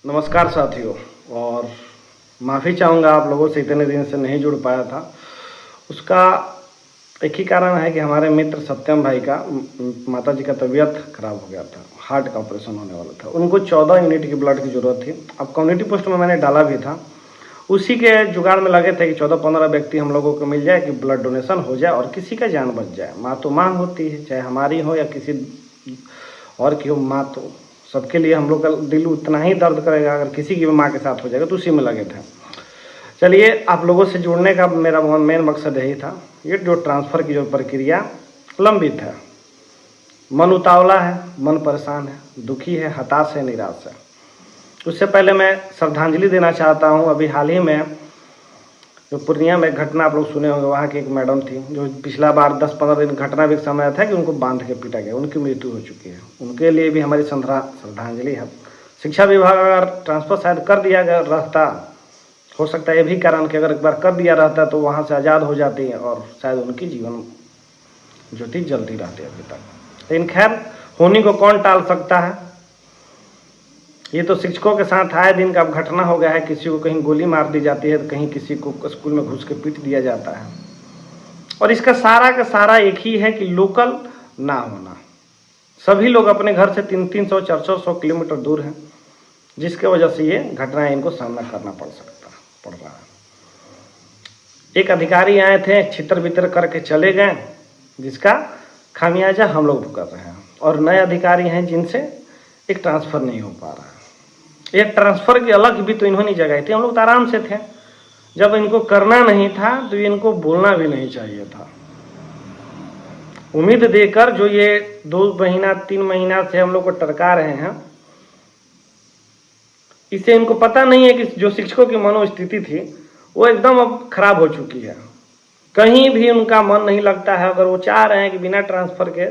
नमस्कार साथियों। और माफ़ी चाहूँगा आप लोगों से, इतने दिन से नहीं जुड़ पाया था। उसका एक ही कारण है कि हमारे मित्र सत्यम भाई का माता जी का तबीयत खराब हो गया था, हार्ट का ऑपरेशन होने वाला था। उनको 14 यूनिट की ब्लड की ज़रूरत थी। अब कम्युनिटी पोस्ट में मैंने डाला भी था, उसी के जुगाड़ में लगे थे कि 14-15 व्यक्ति हम लोगों को मिल जाए कि ब्लड डोनेशन हो जाए और किसी का जान बच जाए। माँ तो माँ होती है, चाहे हमारी हो या किसी और की हो। माँ तो सबके लिए, हम लोग का दिल उतना ही दर्द करेगा अगर किसी की भी माँ के साथ हो जाएगा, तो उसी में लगे थे। चलिए, आप लोगों से जुड़ने का मेरा मेन मकसद यही था। ये जो ट्रांसफ़र की जो प्रक्रिया लंबित है, मन उतावला है, मन परेशान है, दुखी है, हताश है, निराश है। उससे पहले मैं श्रद्धांजलि देना चाहता हूँ। अभी हाल ही में जो पूर्णिया में घटना आप लोग सुने होंगे, वहाँ की एक मैडम थी जो पिछला बार 10-15 दिन घटना भी समय था कि उनको बांध के पीटा गया, उनकी मृत्यु हो चुकी है। उनके लिए भी हमारी श्रद्धांजलि है। शिक्षा विभाग अगर ट्रांसफ़र शायद कर दिया गया रहता, हो सकता है ये भी कारण कि अगर एक बार कर दिया रहता तो वहाँ से आज़ाद हो जाती हैं और शायद उनकी जीवन ज्योति जलती रहती अभी तक। लेकिन खैर, होने को कौन टाल सकता है। ये तो शिक्षकों के साथ आए दिन का अब घटना हो गया है। किसी को कहीं गोली मार दी जाती है, तो कहीं किसी को स्कूल में घुस के पीट दिया जाता है। और इसका सारा का सारा एक ही है कि लोकल ना होना। सभी लोग अपने घर से 300-300, 400 किलोमीटर दूर हैं, जिसके वजह से ये घटनाएं इनको सामना करना पड़ रहा है। एक अधिकारी आए थे, छितर बितर करके चले गए, जिसका खामियाजा हम लोग भुगत रहे हैं। और नए अधिकारी हैं जिनसे एक ट्रांसफ़र नहीं हो पा रहा है। एक ट्रांसफ़र की अलग भी तो इन्होंने जगाई थी। हम लोग तो आराम से थे। जब इनको करना नहीं था तो इनको बोलना भी नहीं चाहिए था। उम्मीद देकर जो ये 2 महीना 3 महीना से हम लोग को टरका रहे हैं, इससे इनको पता नहीं है कि जो शिक्षकों की मनोस्थिति थी वो एकदम अब खराब हो चुकी है। कहीं भी उनका मन नहीं लगता है। अगर वो चाह रहे हैं कि बिना ट्रांसफ़र के,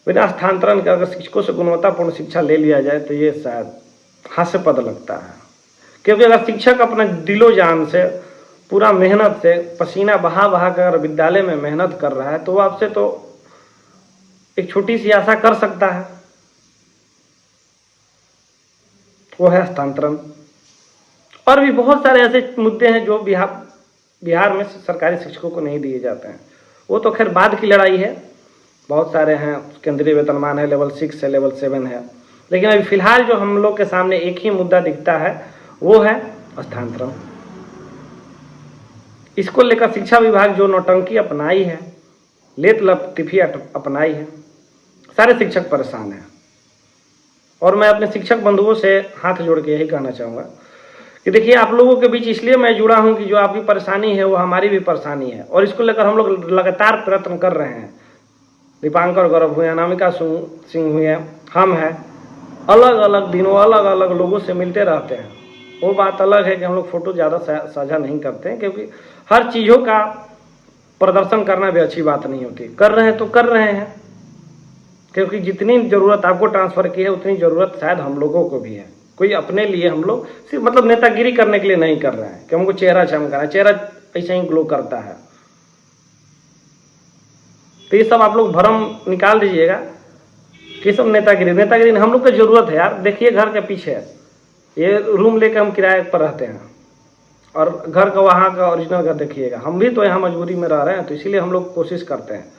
बिना स्थानांतरण के अगर शिक्षकों से गुणवत्तापूर्ण शिक्षा ले लिया जाए, तो ये शायद हास्यास्पद लगता है। क्योंकि अगर शिक्षक अपने दिलो जान से, पूरा मेहनत से, पसीना बहा बहा कर अगर विद्यालय में मेहनत कर रहा है, तो वो आपसे तो एक छोटी सी आशा कर सकता है, वो है हस्तांतरण। और भी बहुत सारे ऐसे मुद्दे हैं जो बिहार में सरकारी शिक्षकों को नहीं दिए जाते हैं। वो तो खैर बाद की लड़ाई है। बहुत सारे हैं, केंद्रीय वेतनमान है, लेवल 6 है, लेवल 7 है। लेकिन अभी फिलहाल जो हम लोग के सामने एक ही मुद्दा दिखता है, वो है हस्तांतरण। इसको लेकर शिक्षा विभाग जो नौटंकी अपनाई है, लेत लतीफी अपनाई है, सारे शिक्षक परेशान हैं। और मैं अपने शिक्षक बंधुओं से हाथ जोड़ के यही कहना चाहूँगा कि देखिए, आप लोगों के बीच इसलिए मैं जुड़ा हूँ कि जो आपकी परेशानी है वो हमारी भी परेशानी है। और इसको लेकर हम लोग लगातार प्रयत्न कर रहे हैं। दीपांकर गौरव हुए, अनामिका सिंह हुए, हम हैं, अलग अलग दिनों अलग अलग लोगों से मिलते रहते हैं। वो बात अलग है कि हम लोग फ़ोटो ज़्यादा साझा नहीं करते हैं, क्योंकि हर चीज़ों का प्रदर्शन करना भी अच्छी बात नहीं होती। कर रहे हैं तो कर रहे हैं, क्योंकि जितनी ज़रूरत आपको ट्रांसफ़र की है उतनी ज़रूरत शायद हम लोगों को भी है। कोई अपने लिए हम लोग सिर्फ मतलब नेतागिरी करने के लिए नहीं कर रहे हैं कि हमको चेहरा चमकाना है, चेहरा ऐसे ही ग्लो करता है। तो ये सब आप लोग भ्रम निकाल दीजिएगा कि सब नेतागिरी नहीं। हम लोग को ज़रूरत है यार। देखिए, घर के पीछे ये रूम लेकर हम किराए पर रहते हैं, और घर का वहाँ का ओरिजिनल घर देखिएगा। हम भी तो यहाँ मजबूरी में रह रहे हैं, तो इसीलिए हम लोग कोशिश करते हैं।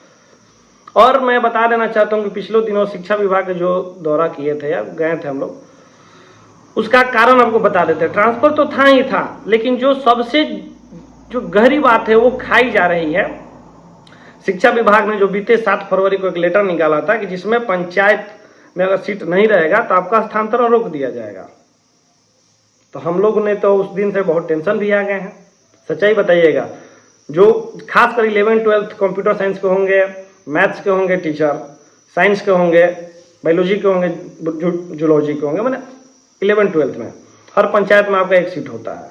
और मैं बता देना चाहता हूँ कि पिछले दिनों शिक्षा विभाग के जो दौरा किए थे या गए थे हम लोग, उसका कारण आपको बता देते हैं। ट्रांसफ़र तो था ही था, लेकिन जो सबसे जो गहरी बात है वो खाई जा रही है। शिक्षा विभाग ने जो बीते 7 फरवरी को एक लेटर निकाला था कि जिसमें पंचायत में अगर सीट नहीं रहेगा तो आपका हस्तांतरण रोक दिया जाएगा। तो हम लोग ने तो उस दिन से बहुत टेंशन भी आ गए हैं। सच्चाई बताइएगा, जो खासकर 11-12 कंप्यूटर साइंस के होंगे, मैथ्स के होंगे टीचर, साइंस के होंगे, बायोलॉजी के होंगे, जूलॉजी के होंगे, मैंने 11-12 में हर पंचायत में आपका एक सीट होता है।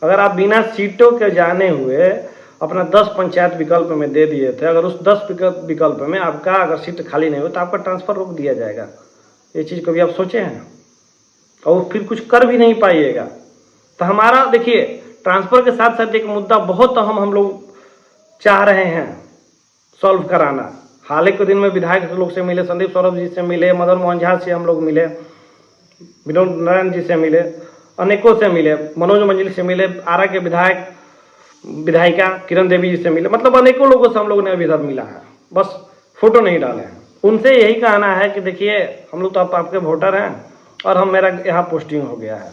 अगर आप बिना सीटों के जाने हुए अपना 10 पंचायत विकल्प में दे दिए थे, अगर उस 10 विकल्प में आपका अगर सीट खाली नहीं हो तो आपका ट्रांसफ़र रोक दिया जाएगा। ये चीज़ कभी आप सोचे हैं? और फिर कुछ कर भी नहीं पाइएगा। तो हमारा देखिए, ट्रांसफ़र के साथ साथ एक मुद्दा बहुत अहम हम लोग चाह रहे हैं सॉल्व कराना। हाल के दिन में विधायक लोग से मिले, संदीप सौरभ जी से मिले, मदन मोहन झा से हम लोग मिले, विनोद नारायण जी से मिले, अनेकों से मिले, मनोज मंजिल से मिले, आरा के विधायिका किरण देवी जी से मिले, मतलब अनेकों लोगों से हम लोगों ने अभी तक मिला है, बस फोटो नहीं डाले हैं। उनसे यही कहना है कि देखिए हम लोग तो आपके वोटर हैं और मेरा यहाँ पोस्टिंग हो गया है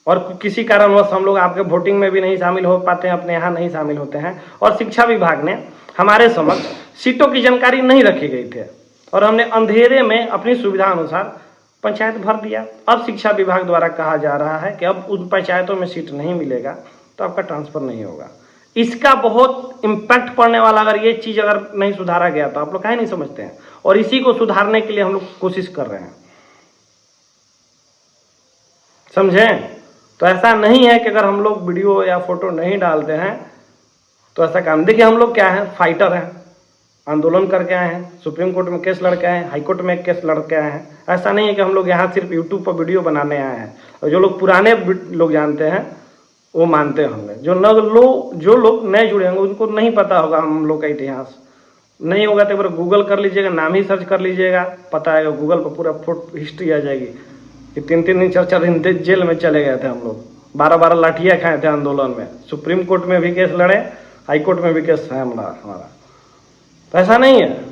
और किसी कारणवश हम लोग आपके वोटिंग में भी नहीं शामिल हो पाते हैं, अपने यहाँ नहीं शामिल होते हैं। और शिक्षा विभाग ने हमारे समक्ष सीटों की जानकारी नहीं रखी गई थे और हमने अंधेरे में अपनी सुविधा अनुसार पंचायत भर दिया। अब शिक्षा विभाग द्वारा कहा जा रहा है कि अब उन पंचायतों में सीट नहीं मिलेगा तो आपका ट्रांसफर नहीं होगा। इसका बहुत इम्पैक्ट पड़ने वाला, अगर ये चीज़ अगर नहीं सुधारा गया तो आप लोग काहे नहीं समझते हैं, और इसी को सुधारने के लिए हम लोग कोशिश कर रहे हैं, समझें। तो ऐसा नहीं है कि अगर हम लोग वीडियो या फोटो नहीं डालते हैं तो ऐसा काम, देखिए हम लोग क्या है, फाइटर हैं, आंदोलन करके आए हैं, सुप्रीम कोर्ट में केस लड़के आए हैं, हाई कोर्ट में केस लड़के आए हैं। ऐसा नहीं है कि हम लोग यहाँ सिर्फ यूट्यूब पर वीडियो बनाने आए हैं। और जो लोग पुराने लोग जानते हैं वो मानते होंगे, जो लोग नए जुड़े होंगे उनको नहीं पता होगा हम लोग का इतिहास, नहीं होगा तो एक बार गूगल कर लीजिएगा, नाम ही सर्च कर लीजिएगा, पता आएगा, गूगल पर पूरा फोटो हिस्ट्री आ जाएगी कि 3-3 दिन 4-4 दिन जेल में चले गए थे हम लोग, 12-12 लाठियाँ खाए थे आंदोलन में, सुप्रीम कोर्ट में भी केस लड़े, हाई कोर्ट में भी केस है हमारा। तो ऐसा नहीं है।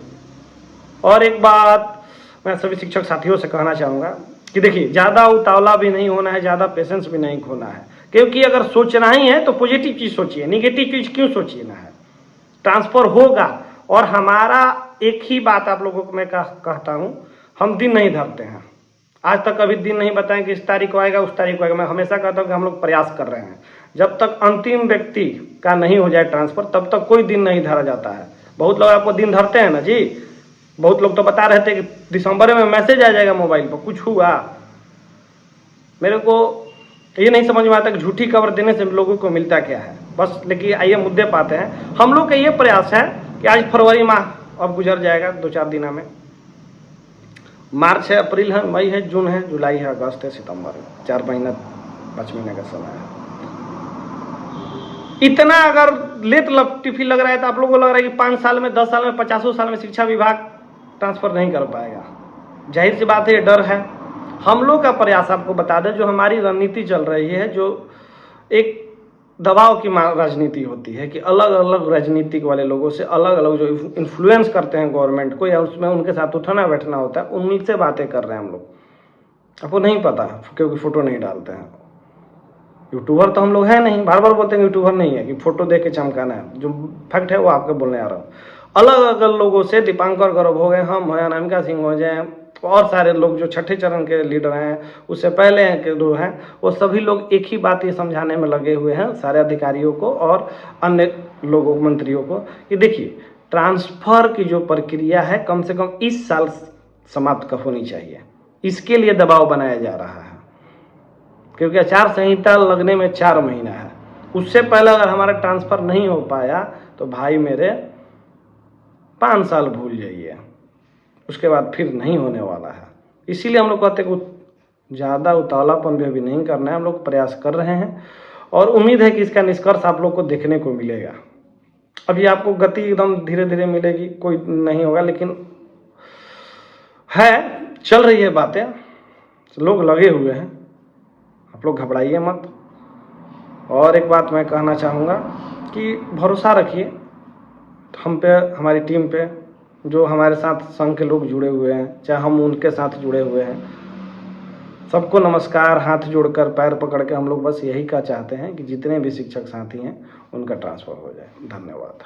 और एक बात मैं सभी शिक्षक साथियों से कहना चाहूँगा कि देखिए ज़्यादा उतावला भी नहीं होना है, ज़्यादा पेशेंस भी नहीं खोना है, क्योंकि अगर सोचना ही है तो पॉजिटिव चीज़ सोचिए, निगेटिव चीज़ क्यों सोचिए ना है। ट्रांसफ़र होगा और हमारा एक ही बात आप लोगों को मैं कहता हूँ, हम दिन नहीं धरते हैं, आज तक कभी दिन नहीं बताएं कि इस तारीख को आएगा उस तारीख को आएगा। मैं हमेशा कहता हूँ कि हम लोग प्रयास कर रहे हैं, जब तक अंतिम व्यक्ति का नहीं हो जाए ट्रांसफ़र तब तक कोई दिन नहीं धरा जाता है। बहुत लोग आपको दिन धरते हैं ना जी, बहुत लोग तो बता रहे थे कि दिसंबर में मैसेज आ जाएगा मोबाइल पर, कुछ हुआ। मेरे को ये नहीं समझ में आता कि झूठी खबर देने से लोगों को मिलता क्या है बस। लेकिन आइए मुद्दे पाते हैं। हम लोग का ये प्रयास है कि आज फरवरी माह अब गुजर जाएगा 2-4 दिनों में, मार्च है, अप्रैल है, मई है, जून है, जुलाई है, अगस्त है, सितंबर है, 4 महीना 5 महीने का समय है। इतना अगर लेट लतीफी लग रहा है तो आप लोगों को लग रहा है कि 5 साल में, 10 साल में, 50 साल में शिक्षा विभाग ट्रांसफ़र नहीं कर पाएगा। जाहिर सी बात है, ये डर है। हम लोग का प्रयास आपको बता दें, जो हमारी रणनीति चल रही है, जो एक दबाव की राजनीति होती है कि अलग अलग राजनीतिक वाले लोगों से, अलग अलग जो इन्फ्लुएंस करते हैं गवर्नमेंट को या उसमें उनके साथ उठना बैठना होता है, उन्हीं से बातें कर रहे हैं हम लोग। आपको नहीं पता क्योंकि फ़ोटो नहीं डालते हैं। यूट्यूबर तो हम लोग हैं नहीं, बार बार बोलते हैं यूट्यूबर नहीं है कि फ़ोटो देख के चमकाना है, जो फैक्ट है वो आपको बोलने आ रहा हूँ। अलग अलग लोगों से, दीपांकर गौरव हो गए, हम हो, अनामिका सिंह हो जाए, और सारे लोग जो छठे चरण के लीडर हैं, उससे पहले के जो हैं, वो सभी लोग एक ही बात ये समझाने में लगे हुए हैं सारे अधिकारियों को और अन्य लोगों, मंत्रियों को, कि देखिए ट्रांसफ़र की जो प्रक्रिया है कम से कम इस साल समाप्त होनी चाहिए। इसके लिए दबाव बनाया जा रहा है, क्योंकि आचार संहिता लगने में 4 महीना है। उससे पहले अगर हमारा ट्रांसफ़र नहीं हो पाया तो भाई मेरे 5 साल भूल जाइए, उसके बाद फिर नहीं होने वाला है। इसीलिए हम लोग कहते हैं कि ज़्यादा उतावलापन भी अभी नहीं करना है। हम लोग प्रयास कर रहे हैं और उम्मीद है कि इसका निष्कर्ष आप लोग को देखने को मिलेगा। अभी आपको गति एकदम धीरे धीरे मिलेगी, कोई नहीं होगा, लेकिन है, चल रही है बातें, लोग लगे हुए हैं, आप लोग घबराइए मत। और एक बात मैं कहना चाहूँगा कि भरोसा रखिए हम पे, हमारी टीम पे, जो हमारे साथ संघ के लोग जुड़े हुए हैं, चाहे हम उनके साथ जुड़े हुए हैं। सबको नमस्कार, हाथ जोड़कर, पैर पकड़ के हम लोग बस यही का चाहते हैं कि जितने भी शिक्षक साथी हैं उनका ट्रांसफ़र हो जाए। धन्यवाद।